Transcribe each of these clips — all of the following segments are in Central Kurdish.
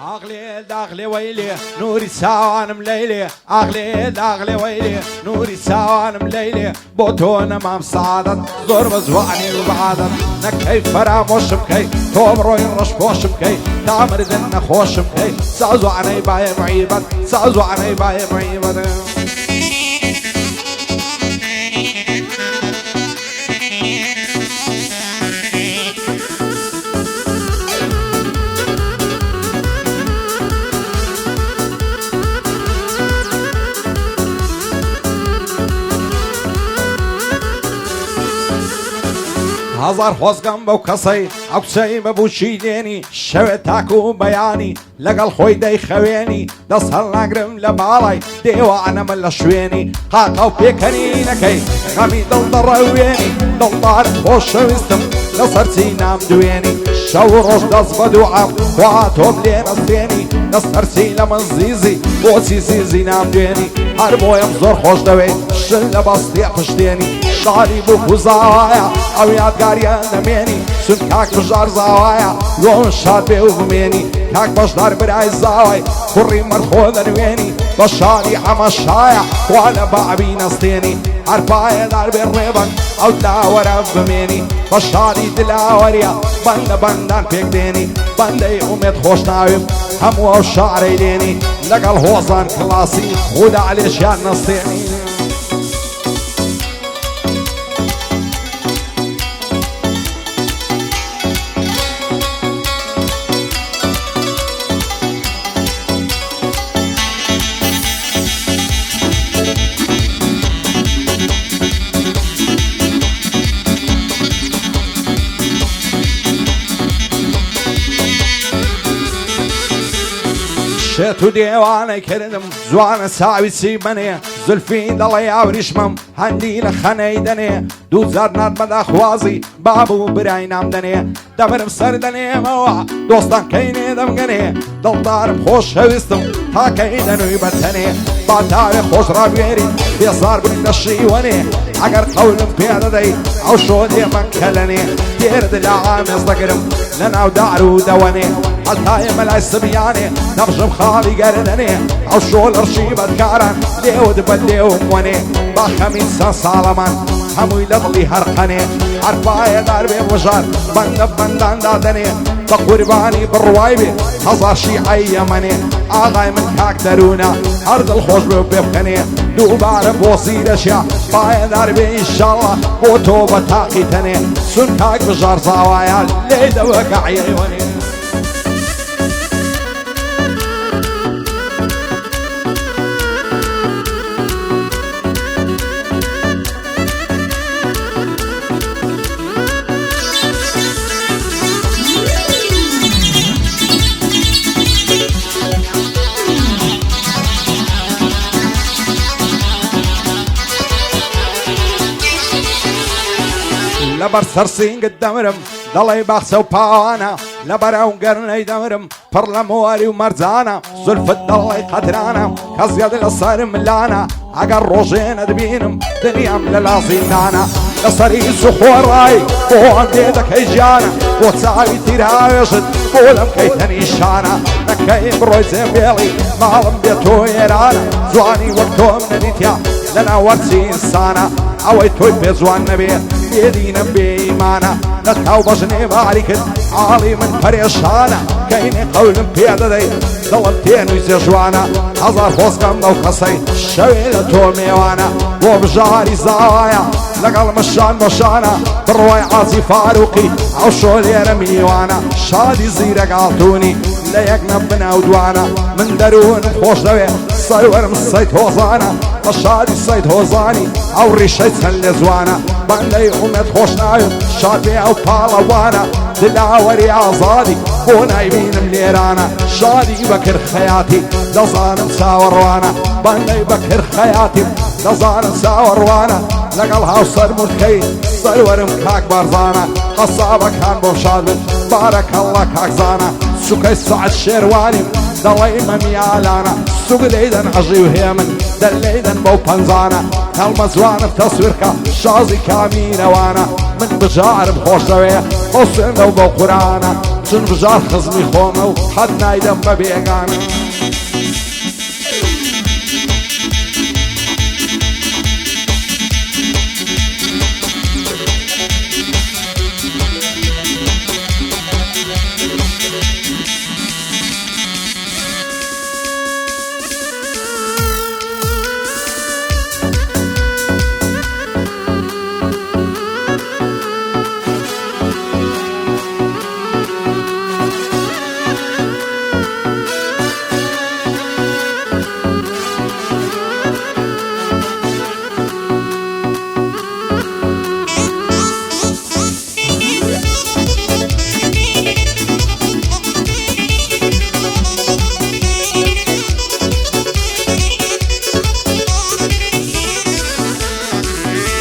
عقلي داخلي ويلي نوري سوانم ليلي عقلي داخلي ويلي نوري سوانم ليلي بوتون مام سعادت زور بزواني وبعادت نكي فراموش بكي تومروي رش بوش بكي تامر دن خوش بكي سازو عني باي معيبت سازو عني باي معيبت هزار خۆزگەم بەو کەسەی ئەو قسەی بەبووشی دێنی شەوێت تاک و بەیانی لەگەڵ خۆی دەیخەوێنی دەست هەڵ ناگرم لە باڵای دێوانەمە لە شوێنی قاقە و پێکەنینەکەی خەمی دڵ دەڕەوێنی دڵدارم خۆشەویستم لەسەر چینام دوێنی شەو ڕۆژ دەست بە دووعام خوا تۆم لێ نەستێنی دەستەرسی لە من زیزی بۆچی زیزی نام دوێنی هەر بۆیم زۆر خۆش دەوێت شل لە بەستێ پشتێنی شاری بوو کوزاوایە ئەو یادگاریە نەمێنی سون کاک بژار زاوایە لۆن شاد بێ و بمێنی کاک بەشدار برای زاوای کوڕی مەرخۆ دەنوێنی بە شاری هەمەشایە خوا لە بابی نەستێنی هەرپایەدار بێ ڕێبەن ئەو دلاوەرە بمێنی بە شاری دلاوەریە بەندە بەندان پێک دێنی بەندەی ئومێد خۆش ناویم هەموو ئەو شارەی دێنی لەگەڵ هۆزان کڵاسی خودا لێشیان نەستێنی شێت و دێوانەی کردم زوانە ساویسی بنێ زولفین دەڵێ ئاوریشمەم هەندی لە خەنەی دەنێ دوو جار نات بەداخوازی بابوو برای نام دەنێ دەبرم سەر دەنێمەوە دۆستان کەینێ دەمگەنێ دڵدارم خۆشەویستم تاکەی دەنووی بەتەنێ با تاوێ خۆش ڕابێری بێزار بن لە شیوەنێ ئەگەر قەولم پێ دەدەی ئەو شۆ دێمە کەلەنێ دێرد لە ئامێز دەگرم لە ناو دار و دەوەنێ هەتایە مەلای سبیانێ نەبژم خاڵی گەردەنێ ئەو شۆ لەڕشی بەدکاران لێوت بە لێوم وەنێ با خەمین سە ساڵەمان هەمووی لە دڵی هەرقەنێ هەرپایەدار بێ وەژار بەندە بەنداندا دەنێ بە قوربانی بڕوای بێ هەزار شیعەی یەمەنێ ئاغای من کاک دەروونە هەر دڵخۆش بێ بێبکەنێ دووبارە بۆ سیرەشیا پایەدار بێ ئینشاڵڵا بۆ تۆ بە تاقی تەنێ سون کاک بژار زاوایە لێ دەوە گەعیەی وەنێ لەبەر سەرسینگت دەمرم دەڵێ باخچە و پاوانە لەبەرەو گەرنەی دەمرم پڕ لە مۆواری و مەرجانە زولفت دەڵێ قەدرانە کەزیاد لە سەرم لانە ئەگەر ڕۆژێنە دبینم دنیام لە لازیندانە لەسەری سوخۆڕایی بۆ ئەندێ دەکەی گیانە بۆ چاوی تیراوێژت بۆ لەم کەیتە نیشانە نەکەی بڕۆی جێبێڵی ماڵم بێت تۆ ئێرانە جوانی وەک تۆم نەدیتیا لەناو وەرچی ئینسانە ئەوەی تۆی پێ جوان نەبێت بێدینم بێ ئیمانە نەتاو بەژنێ باری کرد ئاڵی من پەرێشانە کەینێ قەولم پێ دەدەی دڵم تێنووی جێژوانە هەزار خۆزگەم بەو قەسەی شەوێ لە تۆ میێوانە بۆ بژاری زاوایە لەگەڵ مەشان بەشانە بڕوای عازی فاروقی ئەو شۆ لێرە میوانە شادی زیرەگاڵتونی لە یەک نەبنە و دوانە من دەروونم خۆش دەوێ سەروەرم سەید هۆزانە بە شادی سەید هۆزانی ئەو ڕیشەی چەند لێ جوانە بەندەی ئومێد خۆش ناوێت شاد بێ ئەو پاڵەوانە دلاوەری ئازادی بۆ نایبینم لێرانە شادی بەکرد خەیاتی دەزانم چاوەڕوانە بەندەی بەکرد خەیاتی دەزانم چاوەڕوانە لەگەڵ هاوسەر مورکەی سەروەرم کاک بارزانە قەسابەکان بۆ شاد بن بارەکەڵڵا کاکزانە سوكي سعد شيرواني دڵی مەمیالانە سوگ لەیدەن عەژی و هێمن دەلەیدەن بەو پەنجانە هەڵمە جوانم تەسویرکە شازی کامینەوانە من بژارم خۆشەوێ بۆ سوێندە و بۆ قورانە چون بژار خزمی خۆمە و حەد نایدەم بە بێگانە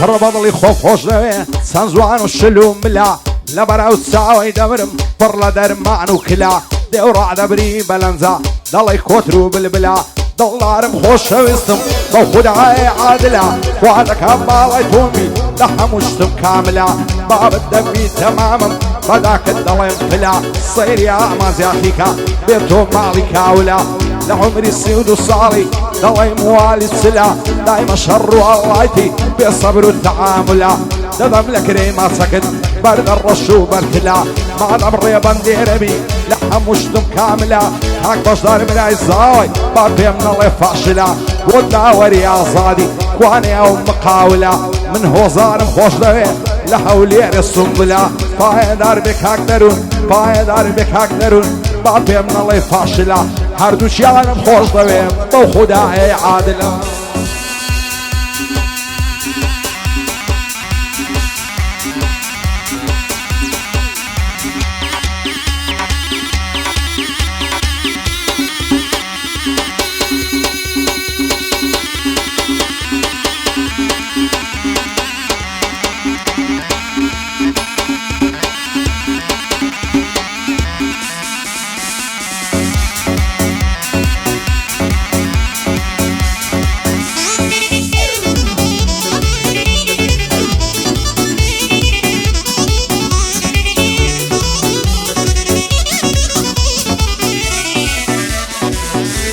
پڕ بەدڵی خۆش دەوێ چەند جوان و شل و ملا لە بەراو چاوەی دەبرم پڕ لە دەرمان و کلا دێو ڕادەبری بەلەنجە دەڵی کۆتر و بلبلا دڵدارم خۆشەویستم بە خودای عادلا خوا دەکەم باڵای تۆمی لە هەموو شتم کاملا بابت دەبی تەمامم بەداکت دەڵێم پلا سەیری ئامازیاتیکە بێت تۆ ماڵی کاولا لە عمری 32 ساڵی دەڵێ موالی چلا دایمە شەڕ و ئەڵایتی بێ سەبر و تەعاملا دەدەم لە کرێی ماچەکت بەردە ڕەش و بەرکلا مادەم ڕێبەندێرەبی لە هەموو شتم کاملا هاک بەشدار برای زاوای با پێم نەڵێ فاشلا بۆ داوەری ئازادی کوانێ ئەو مقاولا من هۆزارم خۆش دەوێ لە هەولێرە سومبلا پایەدار بێ کاک دەروون پایەدار بێ کاک دەروون با پێم نەڵێ فاشلا هەردووچیانم خۆش دەوێ بەو خودای عادلە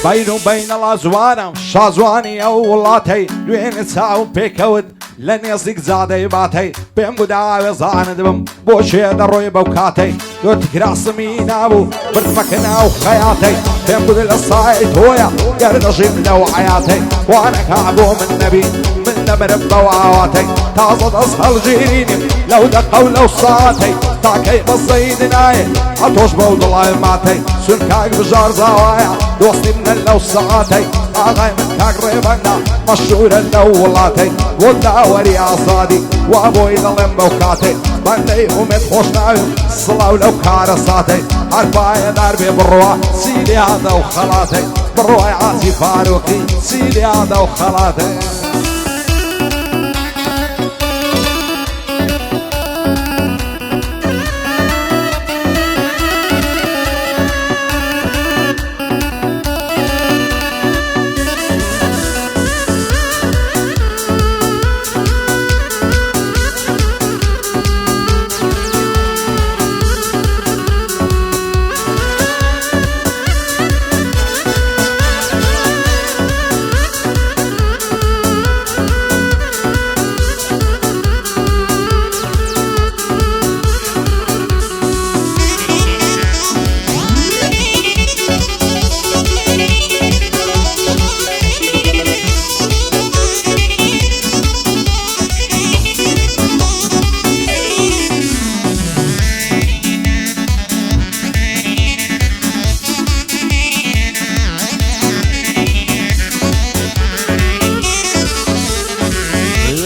بین و بینەڵا جوانم شازوانی ئەو وڵاتەی دوێنێ چاوم پێکەوت لە نێزیک جادەی باتەی پێم بودا وێزانت بم بۆ شێ دەڕۆی بەو کاتەی دۆ تکراسمی نابوو بردمەکە ناو خەیاتەی پێم بوو لە سای تۆیە گەردەژیم لەو حیاتەی وانەکە بۆ من نەبی من نەبرم بەو ئاواتەی تازە دەست هەڵگیرینیم لەو دەقە و لەو ساتەی تاکەی بەزەید نایە هەتۆش بەو دڵای ماتەی سون کاک بژار زاوایە دۆستی منە لەو سەعاتەی ئاغای من کاک ڕێبەنە مەشهورە لەو وڵاتەی بۆ داوەری ئازادی وا بۆی دەڵێم بەو کاتەی بەندەی ئومێد خۆش ناویم سڵاو لەو کارە ساتەی هەر پایەدار بێ بڕوا سیلیادە و خەڵاتەی بڕوای عاسی فاروقی سیلیادە و خەڵاتەی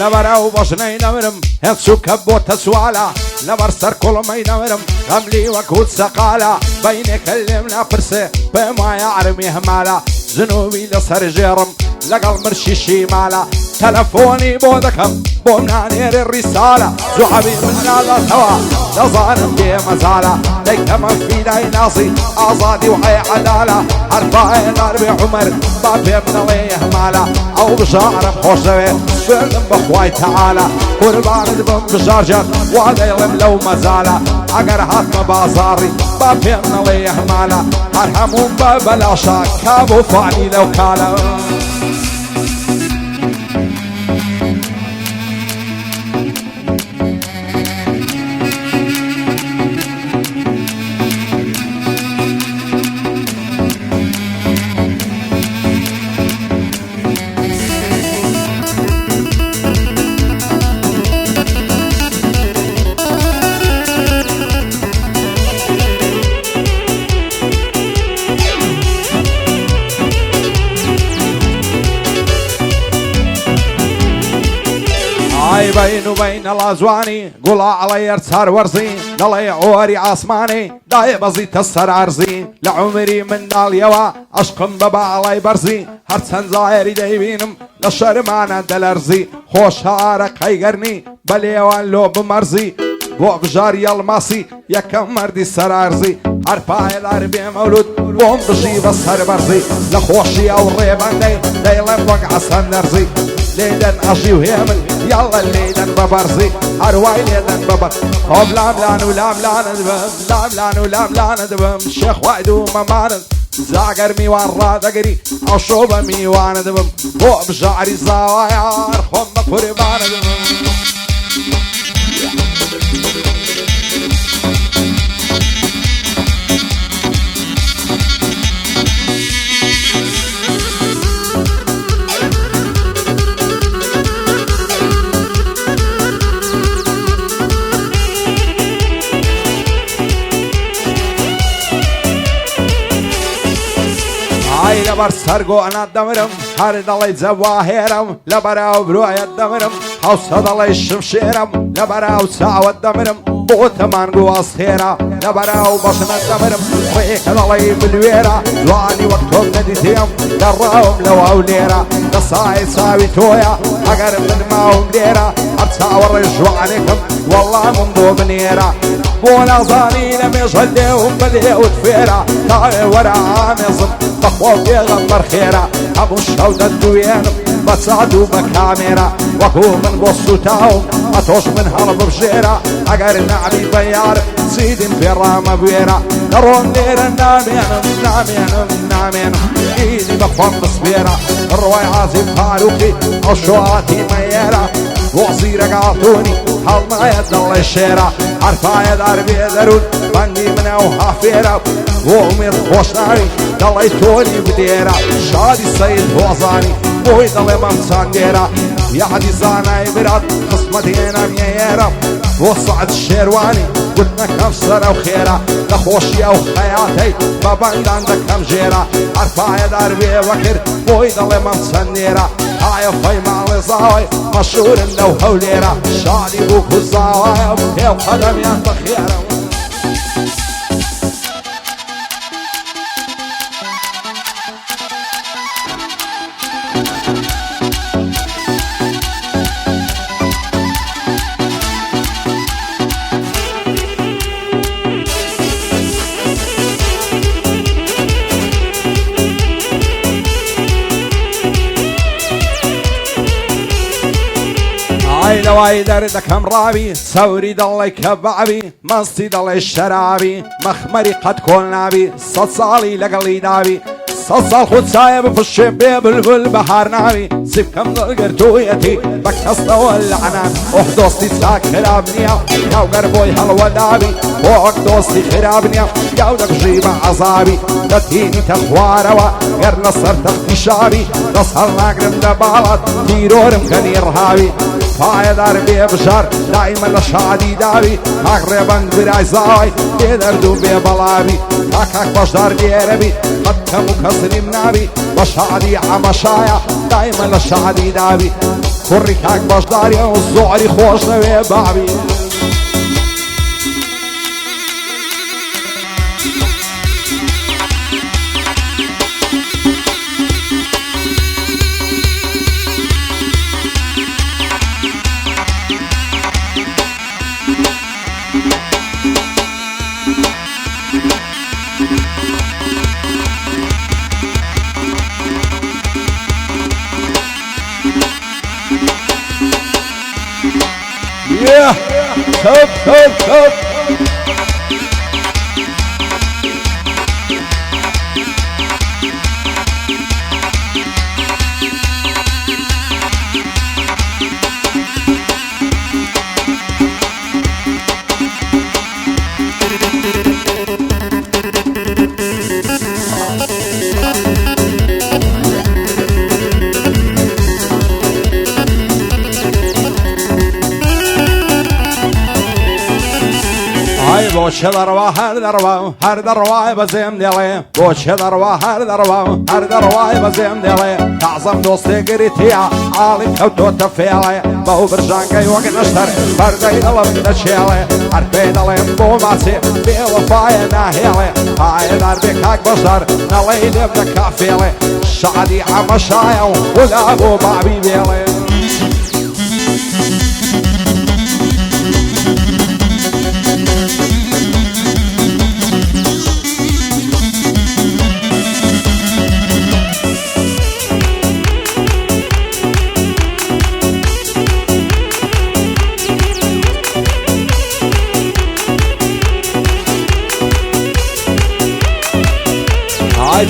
لبر او باشنەی نەمرم هێز چووکە بۆتە سوالا لەبەر سەر کوڵمەی نەمرم غەملی وەکوت سەقالا بەینێکە لێم ناپرسێ پێم وایە عەرمی هەمالا جنوبی لەسەر ژێڕم لەگەڵ مرشی شیمالا تلفوني بودكم بومنانير الرسالة زعبي من لا توا لظالم بي مزالة ليك من في داي ناصي أعصادي وحي عدالة عرفاي ضربي عمر بابي من الله يهمالة أو بشعر خوشوي فيلم بخواي تعالى قربان دبم بشارجات وهذا يلم لو مزالة عقر هاتم بازاري بابي من الله يهمالة أرحمون ببلاشا كابو فاني لو كالا بين وبين الأزواني قولا علي ارتسار ورزي دلي عوري عاصماني داي بزيت السر عرزي لعمري من داليوا عشقم ببا علي برزي هرسن زايري دايبينم لشرمانا دلرزي خوش هارك هيقرني بليوان لو بمرزي بو بجاري الماسي يكم مردي سر عرزي عرفاي العربي مولود بوم بجيب السر برزي لخوشي او الريبان داي لبق عسن نرزي ليدن أجي وهيمل يلا ليدن ببرزي أرواي ليدن ببر هوب لام لان ولام لان دبم لام لان ولام لان دبم شيخ وايدو ممارن زاقر ميوان رادقري أو شوبة ميوان دبم هو بجعري زوايار خم قربان دبم لبر سرقو انا دمرم هر دلي زواهرم لبراو بروي الدمرم حوصة دلي شمشيرم لبراو ساو الدمرم بوتمان قواس خيرا لبراو بشنا الدمرم ويك دلي بالويرا دواني وقتهم نديتيم دراهم لو اوليرا دصاي ساوي تويا اقر من ماهم ديرا ارتاور رجوانكم والله من دو بنيرا بولا ظاني لم يجهلهم بلي وتفيرا تاي ورا عامزم بخوف يغمر خيرا ابو الشودة الدوينم بتصعدوا بكاميرا وهو من بصو تاهم اتوش من هرب بجيرا اقر نعبي بيار سيدين في رامة بويرا نرون ليرا نامينم ايدي بخوف بصبيرا الرواي عازم فاروقي عشواتي ميرا وعصيرك عطوني حال ما يد الله الشيرا عرفا يدار بيدرون بندي منه وحافيرا وامير خوشناوي دلي توني بديرا شادي السيد وعزاني بوي دلي ممسان ديرا يا حدي زاناي براد خصمتينا مييرا وصعد الشيرواني قلنا كم سنة وخيرا لخوشي او حياتي ما بند عندك كم جيرا عرفا يدار بيبكر بوي دلي ممسان ديرا هاي فاي مع الزاوي مشهور لو هوليرا شادي بوك الزاوي وكيو قدم ينتخيرا لواي دردك رابي سوري دلي كبعبي مصي دلي الشرابي مخمري قد كون نابي صصالي لقلي دابي صصال خد سايب في الشبي بلبل بحار نابي سيب كم قرتويتي بكسطة والعنان وحدوستي ساك خرابنيا ياو قربوي هلوى دابي وعك دوستي خرابنيا ياو دك جيب عصابي دتيني تخواروا غير نصر تختي شابي نصر ناقرم دبالات تيرورم كان يرهابي فايدار بيبشار دائما لشادي دابي اقربان براي زاوي يدردون بيبلابي كاكاك بشدار ديربي قد كمكسر منابي بشادي عمشايا دائما لشادي دابي كوري كاك بشداري والزعري خوش نوي بابي كب كب كب بوش دروا هر دروا بزم دلی بوش دروا هر دروا بزم دلی تعظم دوستی گریتیا عالم خودتو تفیلی باو برجانگی وقت نشتر بردی دلم نشیلی هر پیدلیم بو ماسی بی وفای نهیلی پای در بکاک بشر نلیلیم نکافیلی شادی عم شایو ولا بو بابی بیلی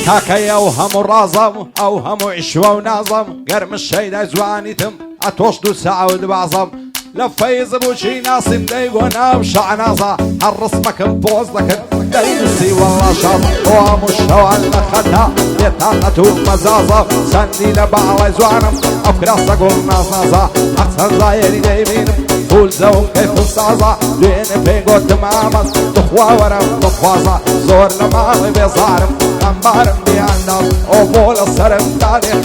تاكي او همو رازم او همو عشوة ونازم قرم الشيدة زوانيتم اتوش دو ساعة ودبعظم لفايز بوشي ناسم دايقونا وشعنازة هالرسمك مبوز لكن داينسي والله شاط وامو الشوال لخدها يتاقتو مزازة سندي لبعلي زوانم او كراسة قول نازنازة احسن زايري دايمينم فول زوم كيف الصعزة دوين بيقو تمامز تخوى ورم تخوازة زور لماغي بيصارم انبارم بياندم او بول السرم تاريخ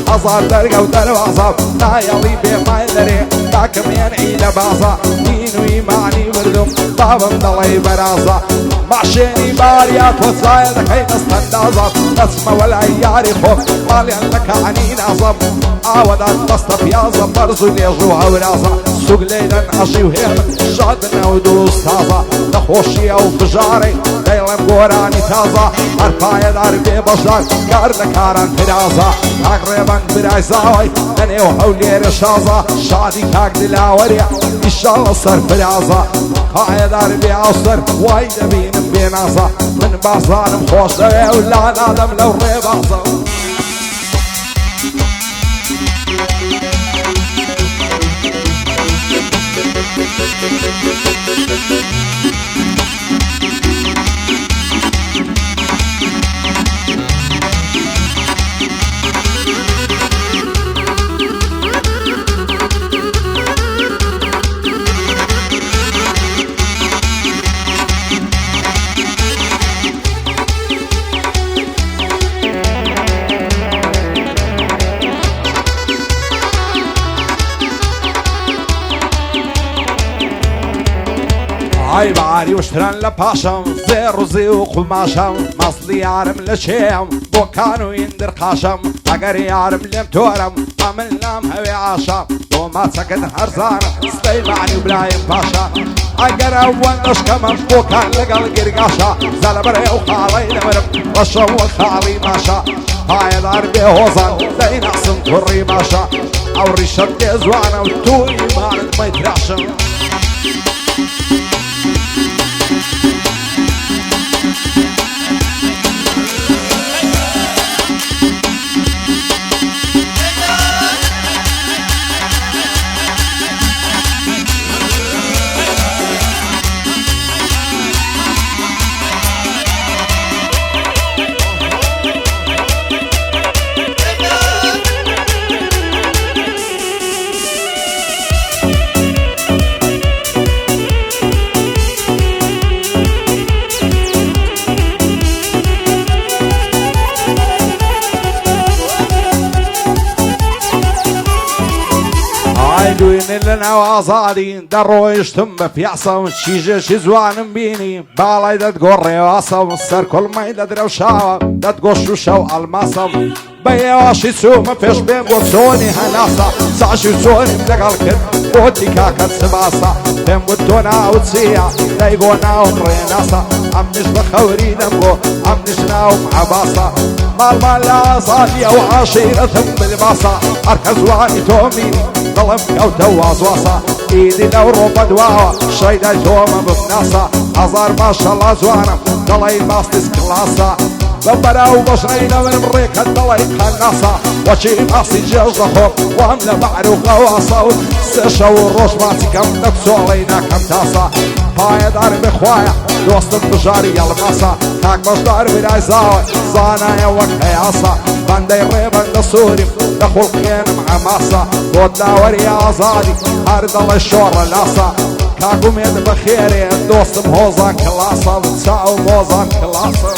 ازار درقة ودروازة لا يلي بما يدري تاكم ينعي لبازة دينو يمعني بردم بابم دلي برازة معشيني باريات وصايد كي نستندازة نسمة والعياري خوف مالي انك عني نازم عاودات بسطبيازة برزو ليجوها ورازة سوق ليلا اشي وهيم شادنا ودوس تازة نخوشي او فجاري ليلم قوراني تازة هرفاية دار بي بشار كار لكاران فرازة تقريبا برايزاوي لني وحولي رشازة شادي كاك دلاوريا ان شاء الله صر فرازة قاية دار بي عصر وايد بينم بينازة من بازانم خوش دوي ولا نادم لو ريبازة هاي بعاري وشتران لباشم زي روزي وقماشم مصلي يارم لشيم بو كانوا يندر قاشم اگر يارم لم تورم عمل نام هوي عاشم بو ما سكت هرزان سلي معني وبرايم باشا اگر اول نشكمم بو كان لقل قرقاشا زلبري وخالي نمرم وشو وخالي ماشا هاي دار بيهوزان زي نقسم كري ماشا او ريشت زوانا وتوي مارد ما يتراشم دوين لنا وازادين درو يشتم بفيعصم شيجة شزوان بيني بالاي دا تقول ريواسم سر كل ما يدا دروشاوة دا تقول شوشو الماسم بيواشي سو ما فيش بين قصوني هناسا ساشي سوني مدقال كد بودي كاكد سباسا بين قدونا وتسيا دا يقونا ومريناسا عم نشبه خوري دمقو عم نشناهم عباسا مال لا صادية وعشيرتهم بالباسا أركز واني توميني ظلم كوتا وازواسا ئیدی لەو ڕۆبە دواوە شەیدای تۆمە بفناسە هەزار ماشەڵڵا جوانم دڵی ماستیس کلاسە بەبەراو بەشنەی نەورم ڕێکە دڵی قەناسە وەچی ماسی جێژ دەخۆم وام لە معروقەواسە و سێ شەو و ڕۆژ ماچیکەم نەکسۆڵی ناکەم تاسە پایەدارم بخوایە دۆستم بژاری یەڵماسە کاک بەشدار برای زاوە زانایە وەک هەیاسە بەندەی ڕێبەندە سووریم لە خوڵقێنم ئەماسە بۆ داوەری ئازادی هەر دەڵێ شۆڕە لاسە کاکومێت بەخێرێ دۆستم هۆزان کلاسە چاو مۆزان کلاسە